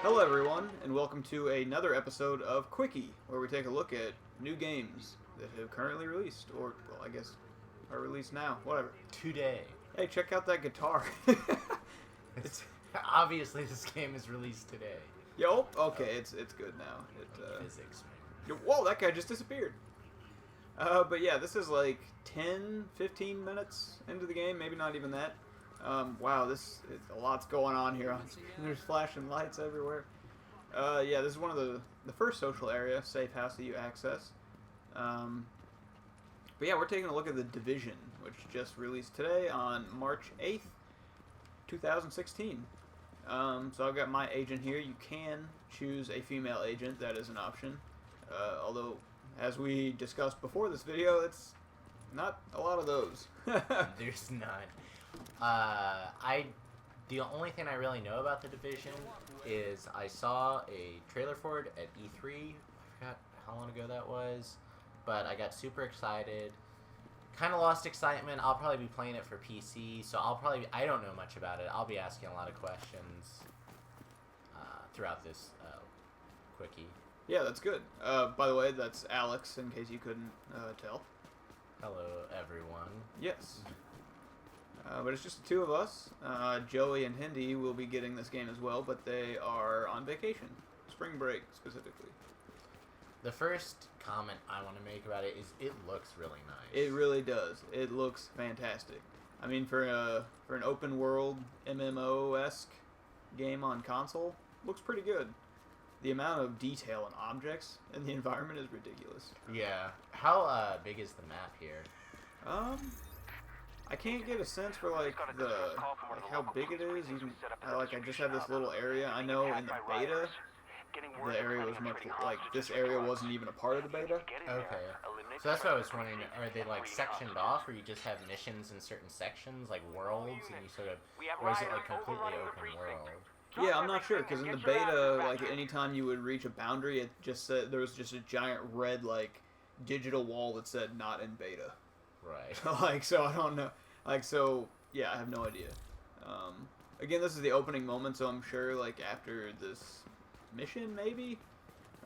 Hello everyone, and welcome to another episode of Quickie, where we take a look at new games that have currently released, or, well, I guess, are released now, whatever. Today. Hey, check out that guitar. It's obviously this game is released today. Yo, okay, it's good now. Physics, man. Whoa, that guy just disappeared. But yeah, this is like 10, 15 minutes into the game, maybe not even that. Wow, a lot's going on here. There's flashing lights everywhere. Yeah, this is one of the first social area, safe house that you access. But yeah, we're taking a look at The Division, which just released today on March 8th, 2016. So I've got my agent here. You can choose a female agent. That is an option. Although, as we discussed before this video, it's not a lot of those. There's none. The only thing I really know about The Division is I saw a trailer for it at E3. I forgot how long ago that was, but I got super excited. Kind of lost excitement. I'll probably be playing it for PC, so I don't know much about it. I'll be asking a lot of questions throughout this Quickie. Yeah, that's good. By the way, that's Alex, in case you couldn't tell. Hello, everyone. Yes. But it's just the two of us. Joey and Hindi will be getting this game as well, but they are on vacation. Spring break, specifically. The first comment I want to make about it is it looks really nice. It really does. It looks fantastic. I mean, for an open world MMO-esque game on console, looks pretty good. The amount of detail and objects in the environment is ridiculous. Yeah. How big is the map here? I can't get a sense for how big it is. I just have this little area. I know in the beta, the area was much this area wasn't even a part of the beta. Okay. So that's what I was wondering. Are they sectioned off, or you just have missions in certain sections, like worlds, and you sort of, or is it completely open world? Yeah, I'm not sure, because in the beta, anytime you would reach a boundary, it just said there was just a giant red digital wall that said "not in beta." Right. So I don't know. Yeah, I have no idea. Again, this is the opening moment, so I'm sure, after this mission, maybe,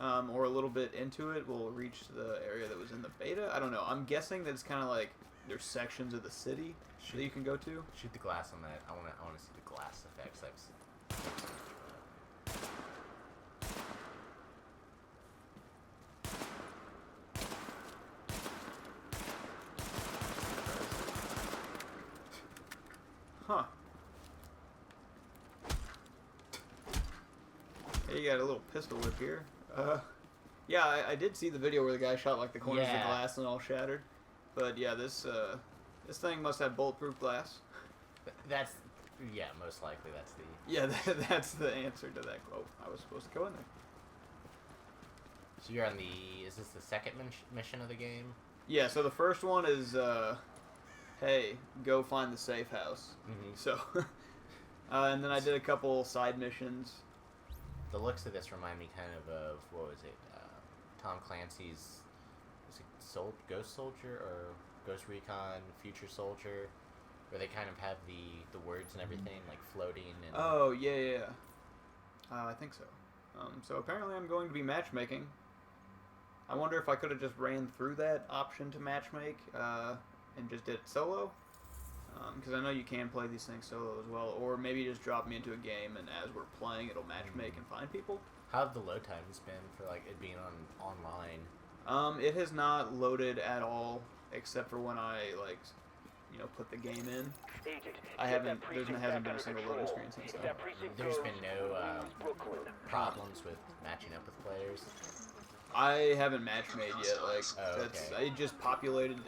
or a little bit into it, we'll reach the area that was in the beta. I don't know. I'm guessing that it's kind of there's sections of the city that you can go to. Shoot the glass on that. I want to see the glass effects. Huh. Hey, you got a little pistol whip here. Yeah, I did see the video where the guy shot the corners of the glass and all shattered. But yeah, this thing must have bulletproof glass. Most likely that's the... Yeah, that's the answer to that. Oh, I was supposed to go in there. So you're on the... Is this the second mission of the game? Yeah, so the first one is, hey, go find the safe house. Mm-hmm. So, and then I did a couple side missions. The looks of this remind me kind of what was it? Tom Clancy's... Was it Ghost Soldier or Ghost Recon Future Soldier? Where they kind of have the words and everything floating. And... Oh, yeah. I think so. So apparently I'm going to be matchmaking. I wonder if I could have just ran through that option to matchmake and just did it solo. Because I know you can play these things solo as well. Or maybe just drop me into a game and as we're playing it'll matchmake and find people. How have the load times been for it being online? It has not loaded at all except for when I put the game in. There hasn't been a single loading screen since then. There's been no problems with matching up with players? I haven't match made yet. Okay. It just populated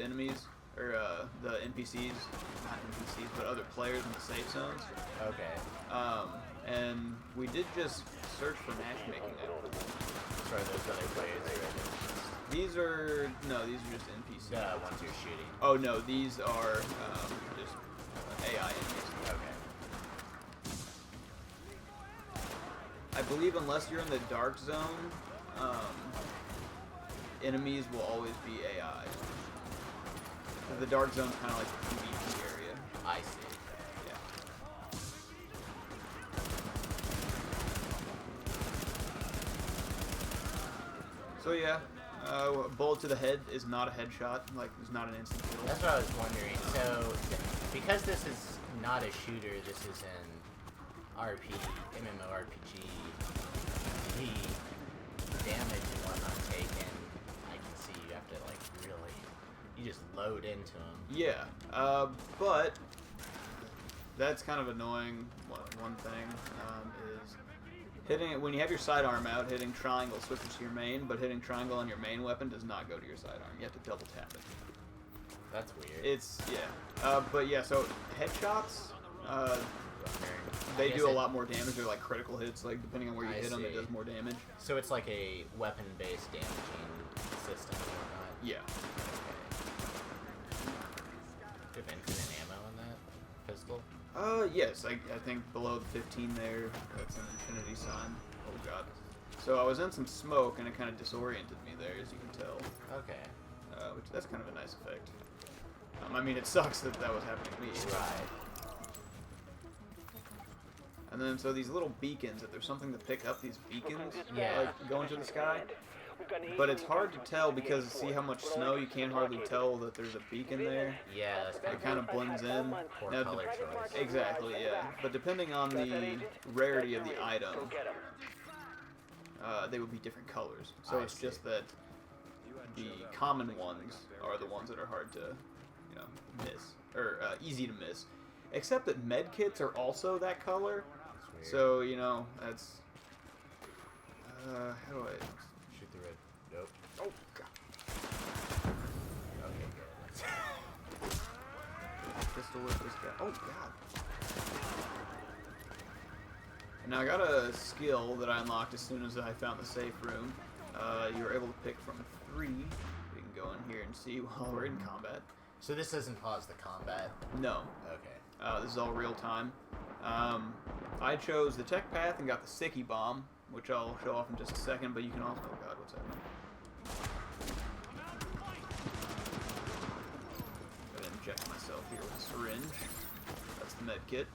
enemies or the NPCs, not NPCs, but other players in the safe zones. Okay. And we did just search for matchmaking. So are those other players? These are just NPCs. The ones you're shooting. Oh no, these are just AI enemies. Okay. I believe unless you're in the dark zone, enemies will always be AI. The dark zone's kind of like the PvP area. I see. Yeah. So yeah, bullet to the head is not a headshot. Like, it's not an instant kill. That's what I was wondering. So, because this is not a shooter, this is an MMORPG, the damage and whatnot taken, I can see you have to, like, really, you just load into them. Yeah, but that's kind of annoying. One thing is hitting it when you have your sidearm out. Hitting triangle switches to your main, but hitting triangle on your main weapon does not go to your sidearm. You have to double tap it. That's weird. It's but yeah. So headshots, they do a lot more damage. They're like critical hits. Like depending on where you hit them, it does more damage. So it's like a weapon-based damaging system and whatnot. Yeah. Do you have infinite ammo in that pistol? Yes. I think below the 15 there, that's an infinity sign. Oh god. So I was in some smoke and it kind of disoriented me there, as you can tell. Okay. Which that's kind of a nice effect. I mean, it sucks that that was happening to me. Right. And then so these little beacons, if there's something to pick up these beacons, Yeah. like going to the sky. But it's hard to tell because see how much snow, you can't hardly tell that there's a beacon there. Yeah, that's It kind of blends in. poor Now, color choice. exactly, yeah. But depending on the rarity of the item, they would be different colors. So I it's see. just that the common ones are the ones that are hard to, you know, miss or easy to miss. Except that med kits are also that color. That's weird. So you know that's. How do I? Shoot the red. Nope. Oh god. Okay, good. Pistol with this guy. Oh god. Now I got a skill that I unlocked as soon as I found the safe room. You were able to pick from 3. We can go in here and see while we're in combat. So this doesn't pause the combat? No. Okay. This is all real time. I chose the tech path and got the sticky bomb, which I'll show off in just a second, but you can also... Oh god, what's happening? I'm gonna inject myself here with a syringe. That's the med kit.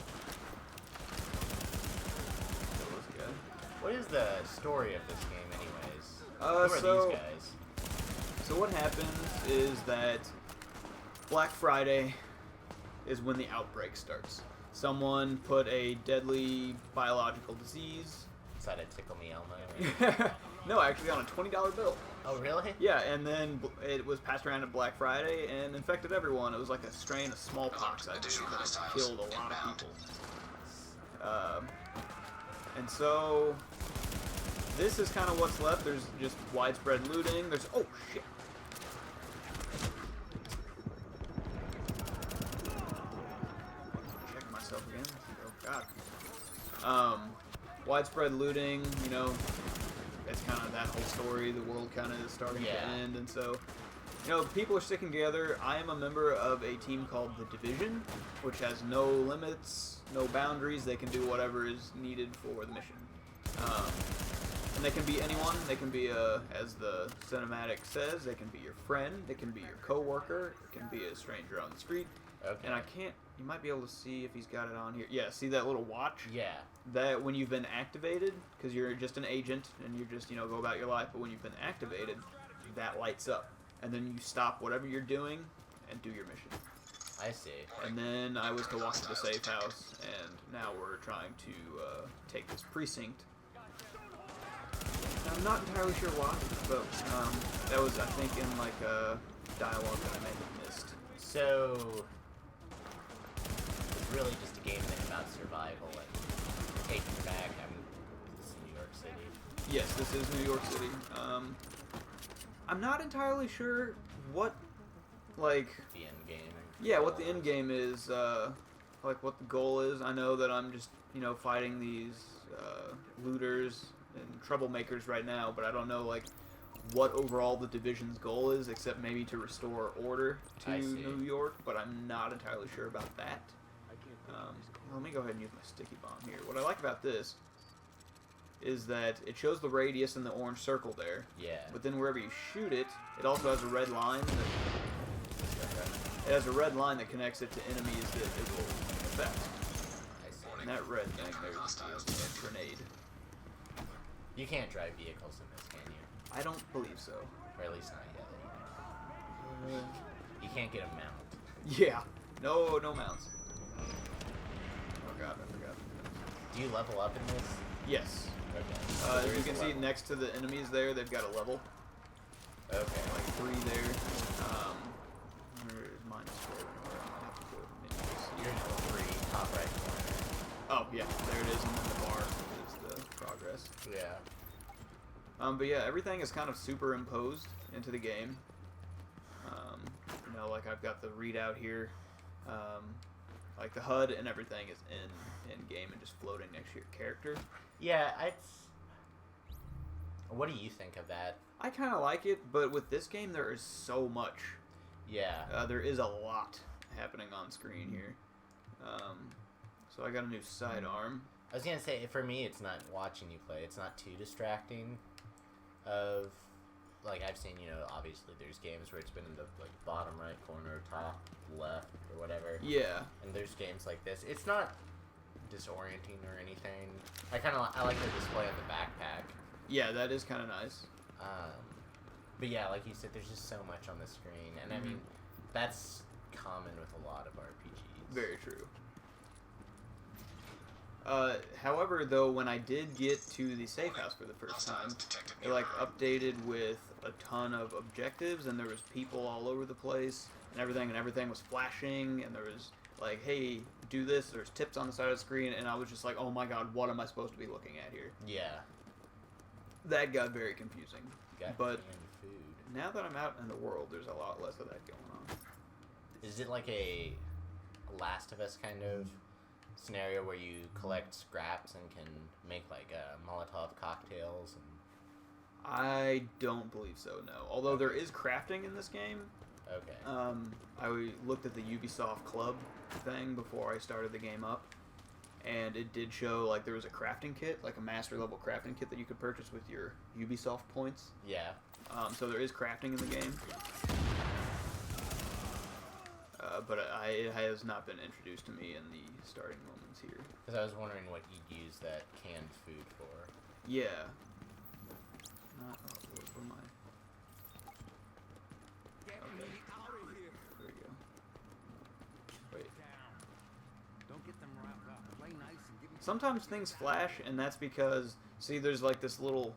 That was good. What is the story of this game, anyways? Who are So- these guys? So what happens is that Black Friday is when the outbreak starts. Someone put a deadly biological disease. Inside a Tickle Me Elmo? No, actually on a $20 bill. Oh, really? Yeah, and then it was passed around at Black Friday and infected everyone. It was like a strain of smallpox, I believe, that killed a lot of people. And so this is kind of what's left. There's just widespread looting. There's oh shit. Check myself again. Oh god. Widespread looting. You know, it's kind of that whole story. The world kind of is starting to end, and so. You know, people are sticking together. I am a member of a team called The Division, which has no limits, no boundaries. They can do whatever is needed for the mission. And they can be anyone. They can be, as the cinematic says, they can be your friend. They can be your coworker. It can be a stranger on the street. Okay. And I can't, you might be able to see if he's got it on here. Yeah, see that little watch? Yeah. That when you've been activated, because you're just an agent and you're just, you know, go about your life, but when you've been activated, that lights up. And then you stop whatever you're doing and do your mission. I see. And then I was to walk to the safe house, and now we're trying to take this precinct. I'm not entirely sure why, but that was, I think, in like a dialogue that I may have missed. So, it's really just a game about survival and taking back. This is New York City. Yes, this is New York City. I'm not entirely sure what, like... The end game. Yeah, what the end game is, like what the goal is. I know that I'm just, you know, fighting these looters and troublemakers right now, but I don't know, like, what overall the Division's goal is, except maybe to restore order to New York, but I'm not entirely sure about that. Let me go ahead and use my sticky bomb here. What I like about this is that it shows the radius in the orange circle there. Yeah. But then wherever you shoot it, it also has a red line that It has a red line that connects it to enemies that it will affect. I see. And that red thing there is a grenade. You can't drive vehicles in this, can you? I don't believe so. Or at least not yet. You can't get a mount. Yeah. No mounts. Oh god, I forgot. Do you level up in this? Yes. Okay. As you can see next to the enemies there, they've got a level. Okay. Like 3 there. Where's mine scrolling? Where I have to go to menus. You're in 3, top right corner. Oh yeah, there it is, and then the bar is the progress. Yeah. But yeah, everything is kind of superimposed into the game. You know, like I've got the readout here. Like the HUD and everything is in game and just floating next to your character. Yeah, what do you think of that? I kind of like it, but with this game there is so much. Yeah. There is a lot happening on screen here. So I got a new sidearm. I was gonna say, for me, it's not watching you play. It's not too distracting. Like I've seen, you know, obviously there's games where it's been in the like bottom right corner, top left, or whatever. Yeah. And there's games like this. It's not disorienting or anything. I like the display on the backpack. Yeah, that is kind of nice. But yeah, like you said, there's just so much on the screen, and I mean, that's common with a lot of RPGs. Very true. However, though, when I did get to the safe house for the first time, it like updated with a ton of objectives, and there was people all over the place, and everything was flashing, and there was like, hey, do this. There's tips on the side of the screen, and I was just like, oh my god, what am I supposed to be looking at here? Yeah. That got very confusing. But food. now that I'm out in the world, there's a lot less of that going on. Is it like a Last of Us kind of scenario where you collect scraps and can make like Molotov cocktails? And I don't believe so, no. Although there is crafting in this game. Okay. I looked at the Ubisoft Club thing before I started the game up, and it did show like there was a crafting kit, like a master level crafting kit that you could purchase with your Ubisoft points. Yeah. So there is crafting in the game. But it has not been introduced to me in the starting moments here. Because I was wondering what you'd use that canned food for. Yeah. Not, where am I? Okay. There we go. Wait. Sometimes things flash, and that's because, see, there's like this little,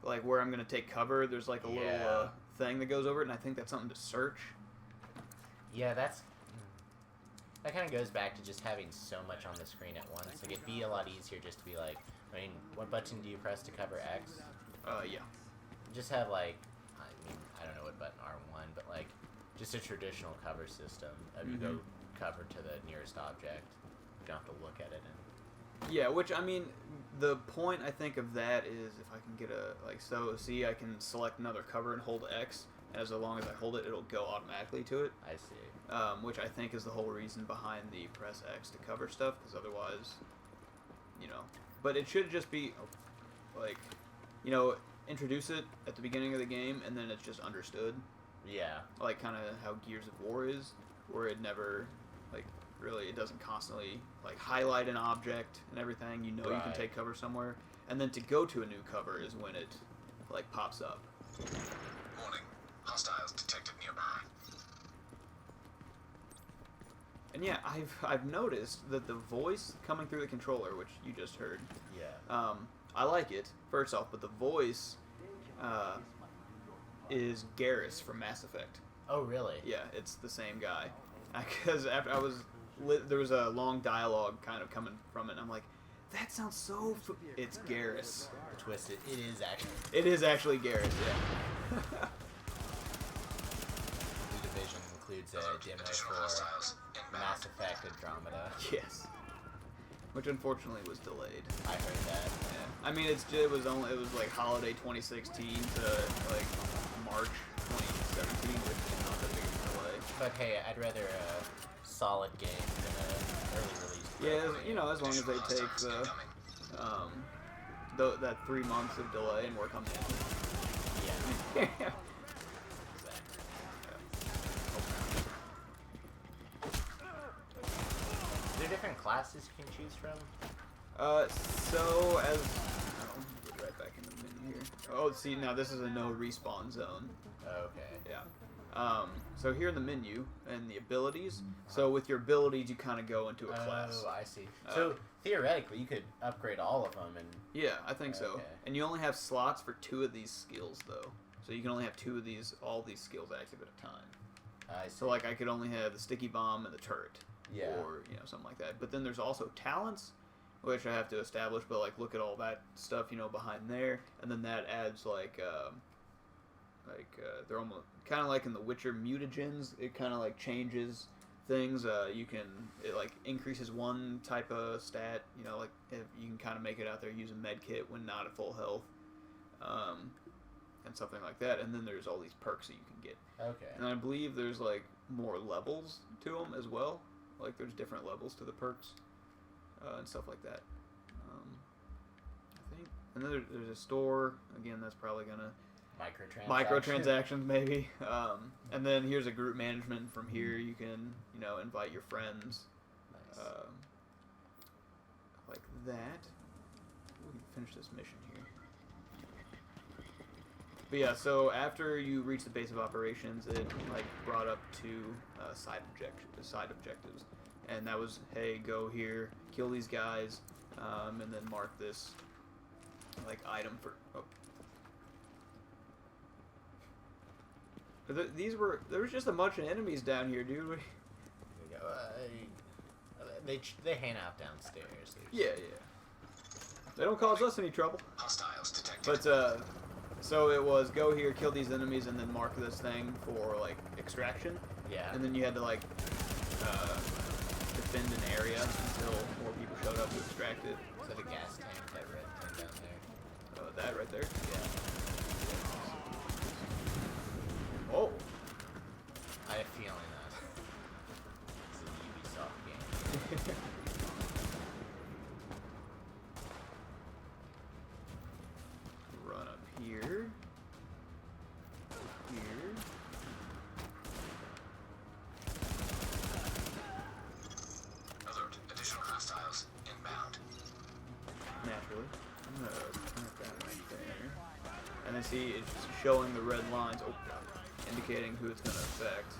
like where I'm going to take cover, there's like a little thing that goes over it, and I think that's something to search. Yeah, that kind of goes back to just having so much on the screen at once. Like, it'd be a lot easier just to be like, I mean, what button do you press to cover X? Yeah. Just have, like, I mean, I don't know what button R1, but, like, just a traditional cover system. You go cover to the nearest object. You don't have to look at it. Yeah, which, I mean, the point, I think, of that is if I can get a, like, so, see, I can select another cover and hold X. As long as I hold it, it'll go automatically to it. I see. Which I think is the whole reason behind the press X to cover stuff, because otherwise, you know. But it should just be, like, you know, introduce it at the beginning of the game, and then it's just understood. Yeah. Like, kind of how Gears of War is, where it never, like, really, it doesn't constantly, like, highlight an object and everything. You know you can take cover somewhere. And then to go to a new cover is when it, like, pops up. Warning. Hostiles detected nearby. And yeah, I've noticed that the voice coming through the controller, which you just heard, I like it, first off, but the voice is Garrus from Mass Effect. Oh, really? Yeah, it's the same guy. Because after there was a long dialogue kind of coming from it, and I'm like, that sounds so... It's Garrus. Twisted. It is actually. It is actually Garrus, yeah. The Division includes a demo for Mass Effect Andromeda. Yes. Which unfortunately was delayed. I heard that. Yeah. I mean, it was like holiday 2016 to like March 2017, which is not that big of a delay. But hey, I'd rather a solid game than an early release. Yeah, you know, as long as they take that 3 months of delay and work on the engine. Yeah. Yeah. classes you can choose from? So as I'll get right back in the menu here. Oh, see now this is a no respawn zone. Okay. Yeah. So here in the menu and the abilities. So with your abilities, you kind of go into a class. Oh, I see. So theoretically, you could upgrade all of them, and Yeah, I think so. Okay. And you only have slots for 2 of these skills, though. So you can only have 2 of these, all these skills active at a time. I see. So like I could only have the sticky bomb and the turret. Yeah. Or something like that. But then there's also talents, which I have to establish. But like look at all that stuff behind there, and then that adds like they're almost kind of like in the Witcher mutagens. It kind of like changes things. It like increases one type of stat. Like if you can kind of make it out there using med kit when not at full health, and something like that. And then there's all these perks that you can get. Okay. And I believe there's like more levels to them as well. Like there's different levels to the perks and stuff like that. I think. And then there's a store. Again, that's probably gonna microtransactions maybe. And then here's a group management. From here you can invite your friends. Nice. Like that. We can finish this mission here. But yeah, so after you reach the base of operations, it like brought up 2 side objectives, and that was, hey, go here, kill these guys, and then mark this like item for. Oh. There was just a bunch of enemies down here, dude. There we go. They hang out downstairs. Yeah. They don't cause us any trouble. Hostiles detected. But so it was go here, kill these enemies, and then mark this thing for like extraction. Yeah. And then you had to like defend an area until more people showed up to extract it. So the gas tank, that red thing down there. That right there. Yeah. Oh. I have a feeling that it's a Ubisoft game. Run up here. Here. Alert. Additional hostiles inbound. Naturally. I'm gonna plant that right there. And then see, it's showing the red lines, indicating who it's gonna affect.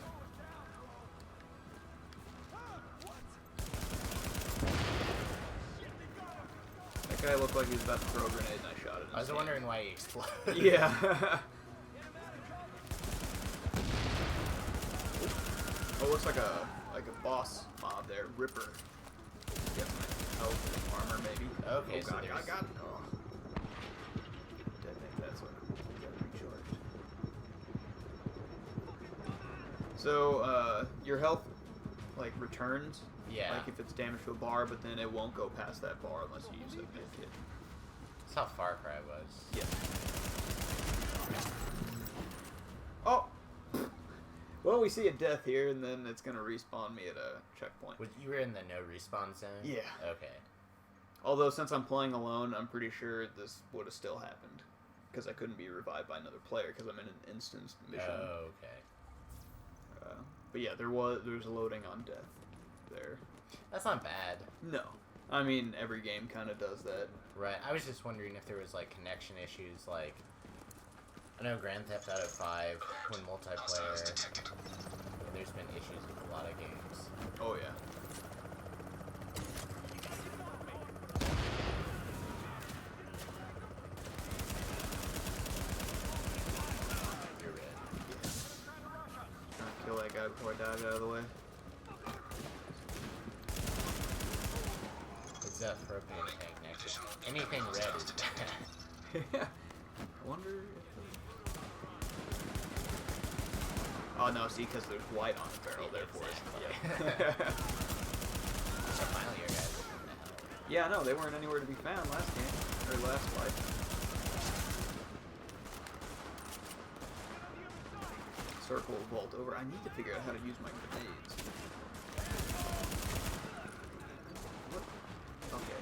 That guy looked like he was about to throw a grenade, and I shot it. I was wondering why he exploded. Yeah. Oh, looks like a boss mob there, Ripper. Get my health and armor, maybe. Okay, oh, so God, there's... I got it. Oh. Detonate that so I can get recharged. So, your health, like, returns. Yeah. Like, if it's damage to a bar, but then it won't go past that bar unless you use a med kit. That's how Far Cry was. Yeah. Oh! Well, we see a death here, and then it's gonna respawn me at a checkpoint. You were in the no respawn zone? Yeah. Okay. Although, since I'm playing alone, I'm pretty sure this would have still happened. Because I couldn't be revived by another player, because I'm in an instanced mission. Oh, okay. But yeah, there's a loading on death there. That's not bad. No. I mean, every game kind of does that. Right. I was just wondering if there was, like, connection issues, like... I know Grand Theft Auto 5, when Hostiles multiplayer, detected. there's been issues with a lot of games. Oh, yeah. You're red. Trying to kill that guy before I dodge out of the way. It's that propane tank next to it. Anything red is bad. I wonder if... Oh, no, see, because there's white on the barrel, therefore it's... Yeah. So finally, your guys are in the hell. Yeah, no, they weren't anywhere to be found last game, or last fight. Circle, vault over. I need to figure out how to use my grenades. What? Okay.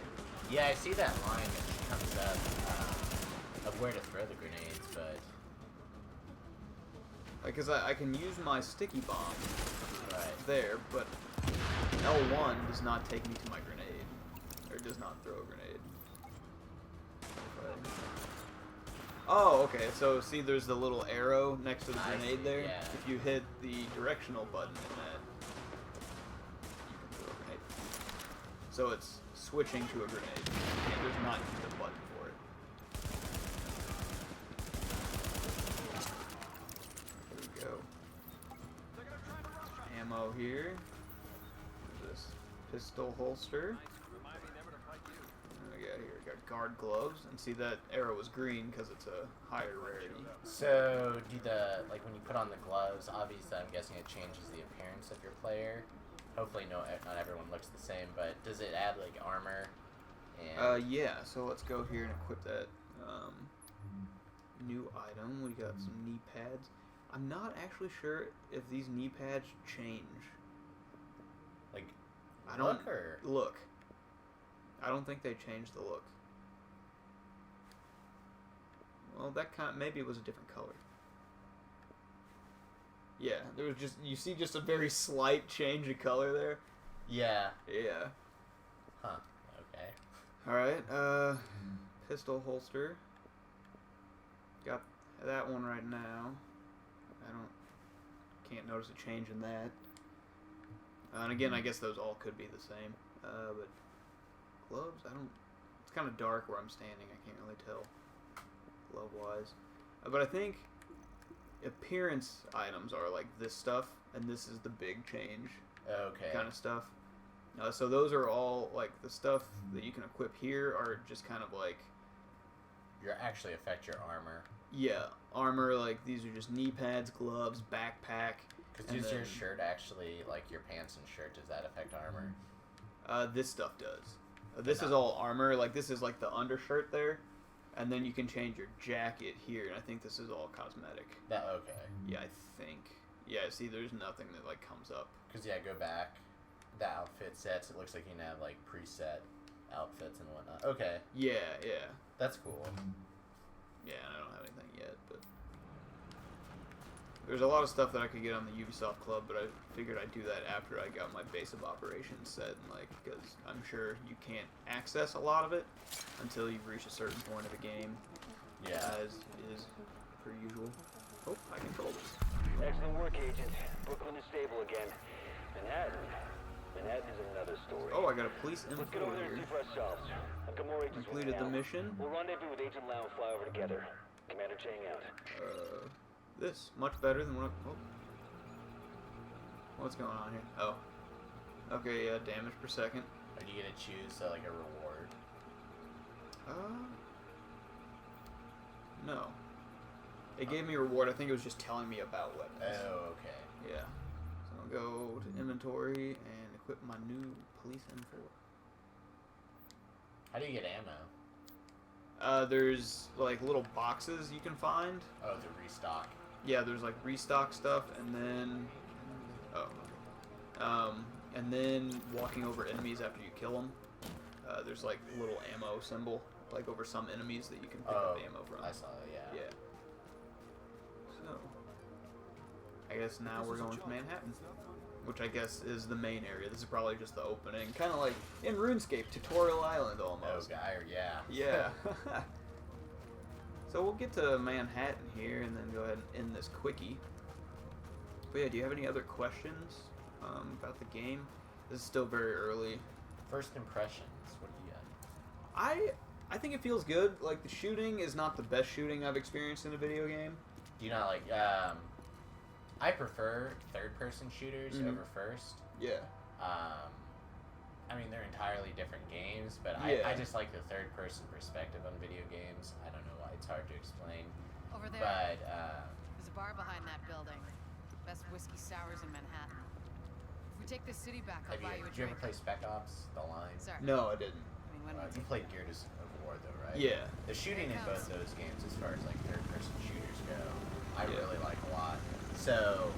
Yeah, I see that line that comes up of where to throw the grenades, but... Because I can use my sticky bomb Right. there, but L1 does not take me to my grenade, or does not throw a grenade. Okay. Oh, okay. So see, there's the little arrow next to the grenade there. Yeah. If you hit the directional button in that, you can throw a grenade. So it's switching to a grenade, and there's not the button for it. There we go. Ammo here. This pistol holster. What do we got here? We got guard gloves, and see that arrow is green because it's a higher rarity. So, do like when you put on the gloves, obviously I'm guessing it changes the appearance of your player. Hopefully not everyone looks the same, but does it add like armor? And Yeah, so let's go here and equip that new item. We got some knee pads. I'm not actually sure if these knee pads change. like I don't look. I don't think they changed the look. Well, maybe it was a different color. Yeah, there was you see just a very slight change of color there. Yeah. Yeah. Huh. Okay. All right. Pistol holster. Got that one right now. Can't notice a change in that. And again, I guess those all could be the same. But gloves, it's kind of dark where I'm standing. I can't really tell glove-wise. But I think appearance items are like this stuff, and this is the big change. Okay. Kind of stuff. So those are all like the stuff that you can equip here are just kind of like actually affect your armor. Yeah, armor, like these are just knee pads, gloves, backpack. Because does your shirt actually, like your pants and shirt, does that affect armor? This stuff does. This is all armor, like this is like the undershirt there, and then you can change your jacket here, and I think this is all cosmetic. Okay. Yeah, I think. Yeah, see, there's nothing that like comes up. Because go back, the outfit sets, it looks like you can have like preset outfits and whatnot. Okay. Yeah. That's cool. Yeah, I don't have anything yet, but there's a lot of stuff that I could get on the Ubisoft Club, but I figured I'd do that after I got my base of operations set, because I'm sure you can't access a lot of it until you've reached a certain point of the game. Yeah. As is per usual. Oh, I control this. Excellent work, Agent. Brooklyn is stable again. Manhattan is another story. Oh, I got a police Let's get over info there and here. see for ourselves. I've got more agents Completed the mission. We'll rendezvous with Agent Lau and fly over together. Commander Chang out. This much better than what what's going on here? Oh. Okay, yeah, damage per second. Are you gonna choose like a reward? No. It gave me a reward. I think it was just telling me about weapons. Oh, okay. Yeah. So I'll go to inventory and equip my new police info. How do you get ammo? There's like little boxes you can find. Oh, to restock. Yeah, there's like restock stuff, and then and then walking over enemies after you kill them. There's like a little ammo symbol like over some enemies that you can pick up ammo from. I saw it, yeah. Yeah. So I guess now we're going to Manhattan, which I guess is the main area. This is probably just the opening, kind of like in RuneScape, Tutorial Island almost. Oh, yeah. Yeah. So we'll get to Manhattan here and then go ahead and end this quickie. But yeah, do you have any other questions about the game? This is still very early. First impressions, what do you got? I think it feels good. Like, the shooting is not the best shooting I've experienced in a video game. Do you not like, I prefer third-person shooters over first. Yeah. I mean, they're entirely different games, but Yeah. I just like the third-person perspective on video games. I don't know why, it's hard to explain. Over there. But, There's a bar behind that building. Best whiskey sours in Manhattan. If we take this city back, I'll buy you a did you drink. ever play Spec Ops, The Line? Sorry. No, I didn't. I mean, when You played Gears of War, though, right? Yeah. The shooting in both those games, as far as like third-person shooters go, I really like a lot. So,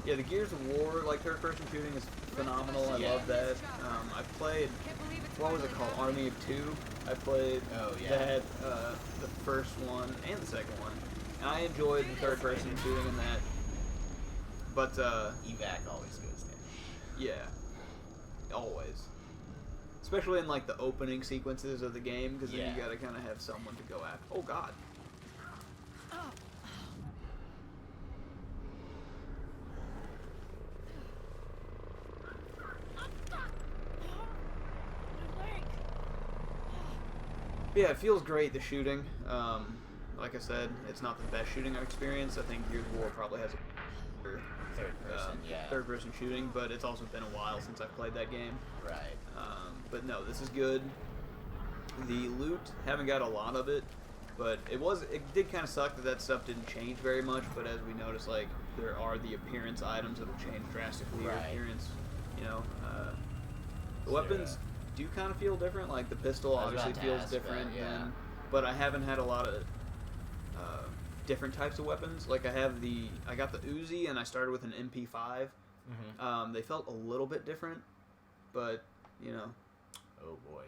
Yeah, the Gears of War, like, third-person shooting is phenomenal. I love that. I played, Can't believe it's what was it called? Army of Two. I played that, the first one and the second one. And I enjoyed the third-person shooting in that. But, evac always goes there. yeah. always. Especially in like the opening sequences of the game, because then Yeah. you gotta kind of have someone to go after. Oh God. Yeah, it feels great, the shooting. Like I said, it's not the best shooting I've experienced. I think Gears of War probably has a better, third person shooting, but it's also been a while since I've played that game. Right. But no, this is good. The loot, haven't got a lot of it, but it did kind of suck that stuff didn't change very much, but as we noticed, like, there are the appearance items that'll change drastically. Right. Your appearance, you know. The weapons do kind of feel different, like the pistol obviously feels different, but I haven't had a lot of different types of weapons. Like I got the Uzi and I started with an MP5. Mm-hmm. They felt a little bit different, but you know. Oh boy,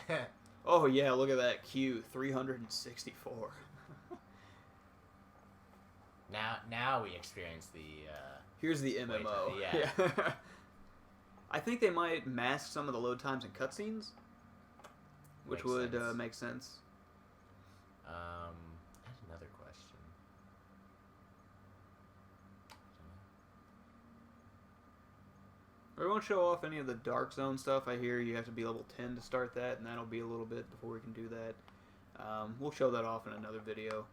now. Oh yeah, look at that Q 364. now we experience the. Here's the MMO. Yeah. I think they might mask some of the load times and cutscenes, which would make sense. I had another question. We won't show off any of the Dark Zone stuff. I hear you have to be level 10 to start that, and that'll be a little bit before we can do that. We'll show that off in another video.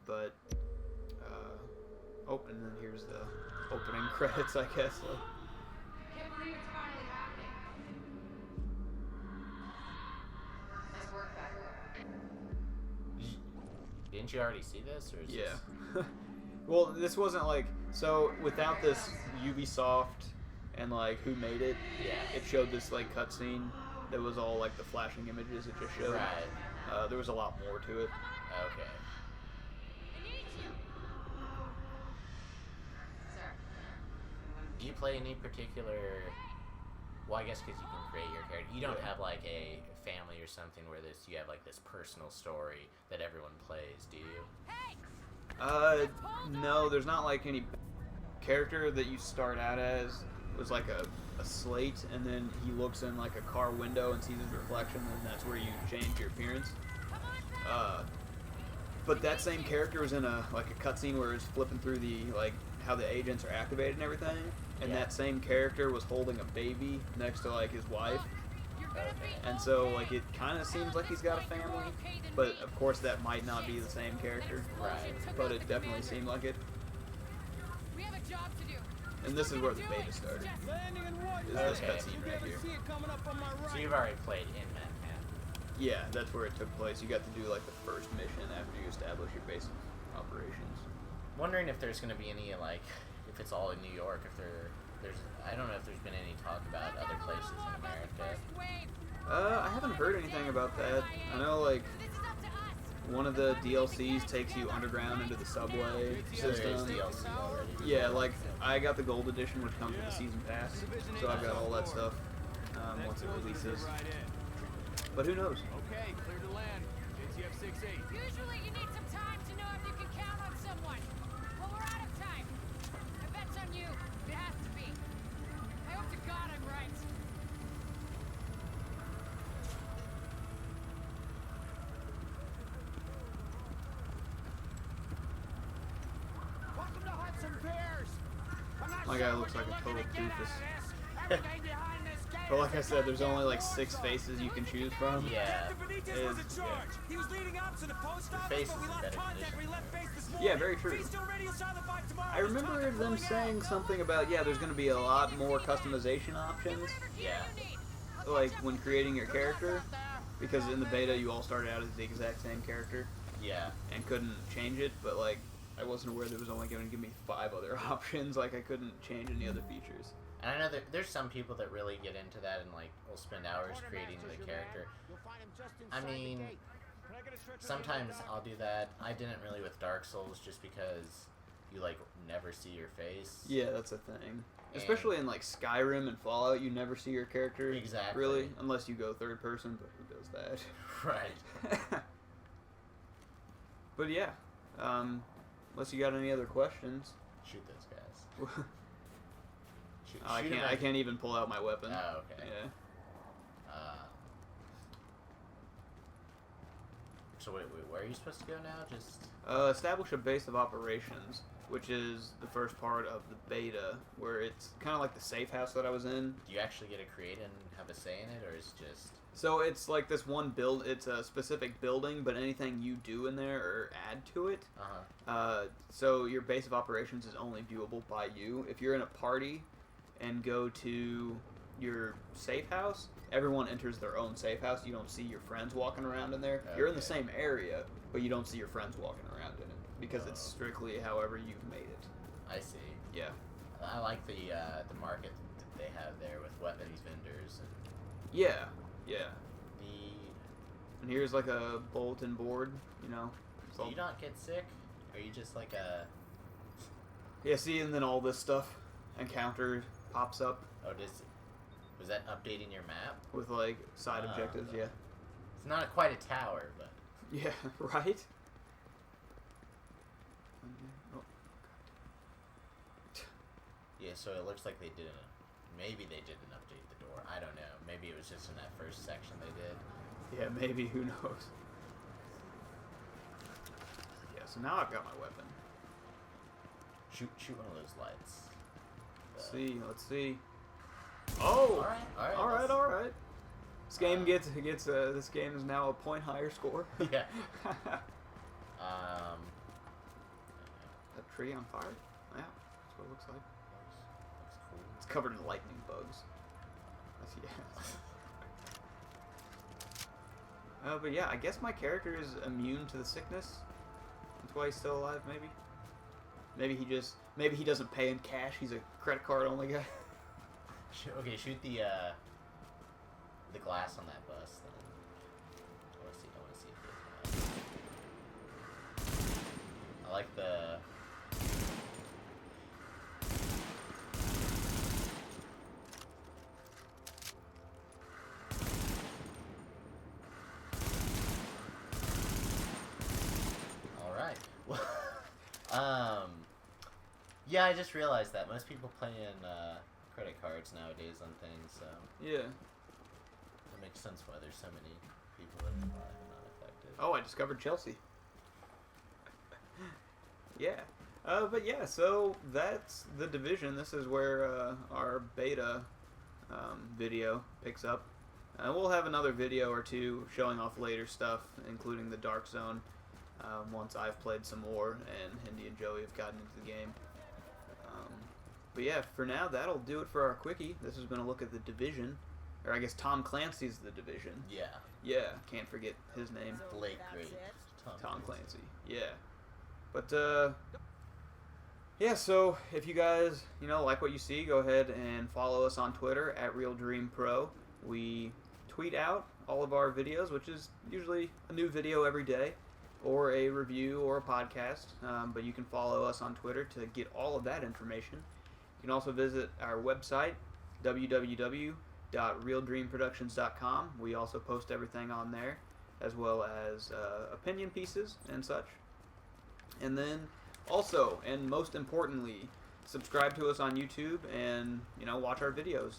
But, and then here's the opening credits, I guess. Can't believe it's finally happening. Nice work back there. Didn't you already see this, or is Yeah. this... Well, this wasn't like, so without this Ubisoft and like who made it, Yeah. it showed this like cutscene that was all like the flashing images it just showed. Right. There was a lot more to it. Okay. I need you. Sir. Do you play any particular? Well, I guess because you can create your character. You don't have like a family or something where you have like this personal story that everyone plays, do you? Hey! No, there's not like any character that you start out as. It was like a slate, and then he looks in like a car window and sees his reflection, and that's where you change your appearance. But that same character was in a cutscene where it's flipping through the how the agents are activated and everything, and that same character was holding a baby next to like his wife. And so, like, it kind of seems like he's got a family, but of course that might not be the same character. Right. But it definitely seemed like it. We have a job to do. And this is where the beta started. Is this cutscene right here. So you've already played in Manhattan. Yeah, that's where it took place. You got to do like the first mission after you establish your basic operations. Wondering if there's going to be any if it's all in New York, if there's I don't know if there's been any talk about other places in America. I haven't heard anything about that. I know like one of the DLCs takes you underground into the subway So there is system. DLC already. Yeah, like I got the gold edition, which comes with the season pass, so I've got all that stuff once it releases. But who knows? Okay, clear to land. JTF 68. Usually you need some time to know if you can count on someone. Well, we're out of time. My bet's on you. It has to be. I hope to God I'm right. Welcome to Hudson Bears. My guy looks like a total doofus. But like I said, there's only like 6 faces you can choose from. Yeah. He was leading up to the post Your office, face but is we in lost better contact. condition. We left base this morning. Yeah, very true. Please don't radio silent by tomorrow. I remember them saying something about, there's going to be a lot more customization options, Yeah. like when creating your character, because in the beta you all started out as the exact same character Yeah. and couldn't change it, but like I wasn't aware there was only going to give me 5 other options, like I couldn't change any other features. And I know that there's some people that really get into that and will spend hours creating the character. I mean, sometimes I'll do that. I didn't really with Dark Souls just because you never see your face. Yeah, that's a thing. Especially in like Skyrim and Fallout, you never see your character. Exactly. Really, unless you go third person, but who does that? Right. But yeah, unless you got any other questions. Shoot those guys. I Shoot can't. him I at- can't even pull out my weapon. Oh, okay. Yeah. So wait, where are you supposed to go now? Just Establish a base of operations, which is the first part of the beta, where it's kind of like the safe house that I was in. do you actually get to create and have a say in it, or is it just So it's like this one build. It's a specific building, but anything you do in there or add to it. So your base of operations is only viewable by you. If you're in a party and go to your safe house, everyone enters their own safe house. You don't see your friends walking around in there. You're in the Okay. same area, but you don't see your friends walking around in it because it's strictly however you've made it. I see. Yeah. I like the market that they have there with weapons vendors and Yeah. Yeah. the. And here's like a bulletin board, you know. It's Do all- you not get sick? Are you just like a? Yeah, see, and then all this stuff, encounter pops up Was that updating your map? with like side Ah, objectives, okay. yeah. It's not quite a tower, but Yeah, right? Oh, yeah. So it looks like they didn't. Maybe they didn't update the door. I don't know. Maybe it was just in that first section they did. yeah, maybe, who knows. Yeah, so now I've got my weapon. Shoot one of those lights. Let's see. Oh! Alright. Alright. This game this game is now a point higher score. Yeah. That tree on fire? Yeah, that's what it looks like. Looks cool. It's covered in lightning bugs. Yeah. But yeah, I guess my character is immune to the sickness. That's why he's still alive, maybe? Maybe he doesn't pay in cash, he's a credit card only guy. Okay, shoot the glass on that bus then. I wanna see if there's I like the Alright. Yeah, I just realized that most people play in credit cards nowadays on things, so Yeah. it makes sense why there's so many people that are not affected. Oh, I discovered Chelsea. Yeah. But yeah, so that's The Division. This is where our beta video picks up. We'll have another video or two showing off later stuff, including the Dark Zone, once I've played some more and Hindi and Joey have gotten into the game. But yeah, for now, that'll do it for our Quickie. This has been a look at The Division. Or I guess Tom Clancy's The Division. Yeah, Yeah, can't forget his name. Blake Great. Tom Clancy. Yeah. But, yeah, so if you guys, like what you see, go ahead and follow us on Twitter at RealDreamPro. We tweet out all of our videos, which is usually a new video every day, or a review or a podcast. But you can follow us on Twitter to get all of that information. You can also visit our website, www.realdreamproductions.com. We also post everything on there, as well as opinion pieces and such. And then also, and most importantly, subscribe to us on YouTube and, watch our videos.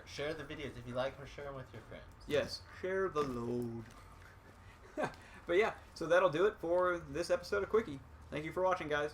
Share the videos. If you like them, share them with your friends. Yes, share the load. But yeah, so that'll do it for this episode of Quickie. Thank you for watching, guys.